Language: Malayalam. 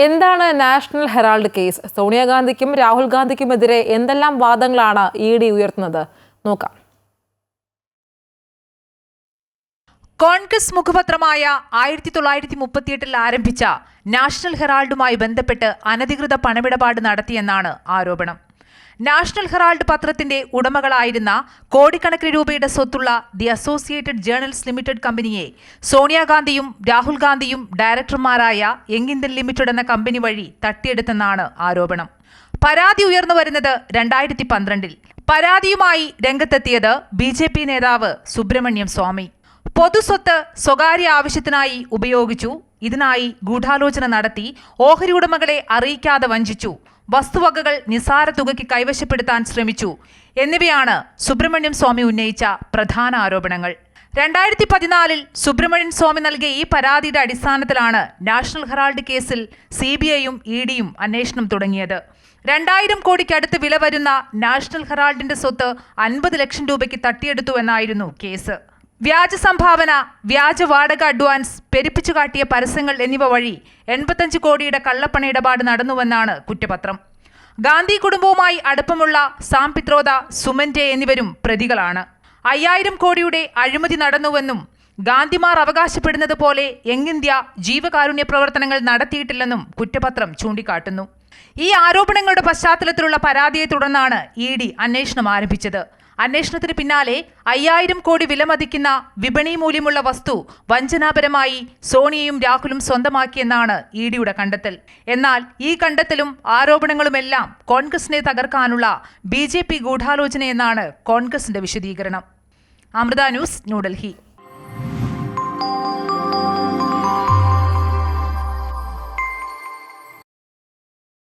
എന്താണ് നാഷണൽ ഹെറാൾഡ് കേസ്? സോണിയാഗാന്ധിക്കും രാഹുൽ ഗാന്ധിക്കുമെതിരെ എന്തെല്ലാം വാദങ്ങളാണ് ഇഡി ഉയർത്തുന്നത്? നോക്കാം. കോൺഗ്രസ് മുഖപത്രമായ 1938 ആരംഭിച്ച നാഷണൽ ഹെറാൾഡുമായി ബന്ധപ്പെട്ട് അനധികൃത പണമിടപാട് നടത്തിയെന്നാണ് ആരോപണം. നാഷണൽ ഹെറാൾഡ് പത്രത്തിന്റെ ഉടമകളായിരുന്ന കോടിക്കണക്കിന് രൂപയുടെ സ്വത്തുള്ള ദി അസോസിയേറ്റഡ് ജേർണൽസ് ലിമിറ്റഡ് കമ്പനിയെ സോണിയാഗാന്ധിയും രാഹുൽ ഗാന്ധിയും ഡയറക്ടർമാരായ യങ് ഇന്ത്യൻ ലിമിറ്റഡ് എന്ന കമ്പനി വഴി തട്ടിയെടുത്തെന്നാണ് ആരോപണം. പരാതി ഉയർന്നു വരുന്നത് 2012-ൽ. പരാതിയുമായി രംഗത്തെത്തിയത് BJP നേതാവ് സുബ്രഹ്മണ്യം സ്വാമി. പൊതുസ്വത്ത് സ്വകാര്യ ആവശ്യത്തിനായി ഉപയോഗിച്ചു, ഇതിനായി ഗൂഢാലോചന നടത്തി, ഓഹരി ഉടമകളെ അറിയിക്കാതെ വഞ്ചിച്ചു, വസ്തുവകകൾ നിസാര തുകയ്ക്ക് കൈവശപ്പെടുത്താൻ ശ്രമിച്ചു എന്നിവയാണ് സുബ്രഹ്മണ്യം സ്വാമി ഉന്നയിച്ച പ്രധാന ആരോപണങ്ങൾ. 2014-ൽ സുബ്രഹ്മണ്യം സ്വാമി നൽകിയ ഈ പരാതിയുടെ അടിസ്ഥാനത്തിലാണ് നാഷണൽ ഹെറാൾഡ് കേസിൽ CBIയും EDയും അന്വേഷണം തുടങ്ങിയത്. 2000 കോടിക്കടുത്ത് വില വരുന്ന നാഷണൽ ഹെറാൾഡിന്റെ സ്വത്ത് 50 ലക്ഷം രൂപയ്ക്ക് തട്ടിയെടുത്തു എന്നായിരുന്നു കേസ്. വ്യാജ സംഭാവന, വ്യാജ വാടക അഡ്വാൻസ്, പെരുപ്പിച്ചു കാട്ടിയ പരസ്യങ്ങൾ എന്നിവ വഴി 85 കോടിയുടെ കള്ളപ്പണ ഇടപാട് നടന്നുവെന്നാണ് കുറ്റപത്രം. ഗാന്ധി കുടുംബവുമായി അടുപ്പമുള്ള സാം പിത്രോദ, സുമൻറെ എന്നിവരും പ്രതികളാണ്. 5000 കോടിയുടെ അഴിമതി നടന്നുവെന്നും ഗാന്ധിമാർ അവകാശപ്പെടുന്നത് പോലെ യങ് ഇന്ത്യ ജീവകാരുണ്യ പ്രവർത്തനങ്ങൾ നടത്തിയിട്ടില്ലെന്നും കുറ്റപത്രം ചൂണ്ടിക്കാട്ടുന്നു. ഈ ആരോപണങ്ങളുടെ പശ്ചാത്തലത്തിലുള്ള പരാതിയെ തുടർന്നാണ് ED അന്വേഷണം ആരംഭിച്ചത്. അന്വേഷണത്തിന് പിന്നാലെ 5000 കോടി വിലമതിക്കുന്ന വിപണി മൂല്യമുള്ള വസ്തു വഞ്ചനാപരമായി സോണിയയും രാഹുലും സ്വന്തമാക്കിയെന്നാണ് EDയുടെ കണ്ടെത്തൽ. എന്നാൽ ഈ കണ്ടെത്തലും ആരോപണങ്ങളുമെല്ലാം കോൺഗ്രസിനെ തകർക്കാനുള്ള BJP ഗൂഢാലോചനയെന്നാണ് കോൺഗ്രസിന്റെ വിശദീകരണം. അമൃത ന്യൂസ്, ന്യൂഡൽഹി.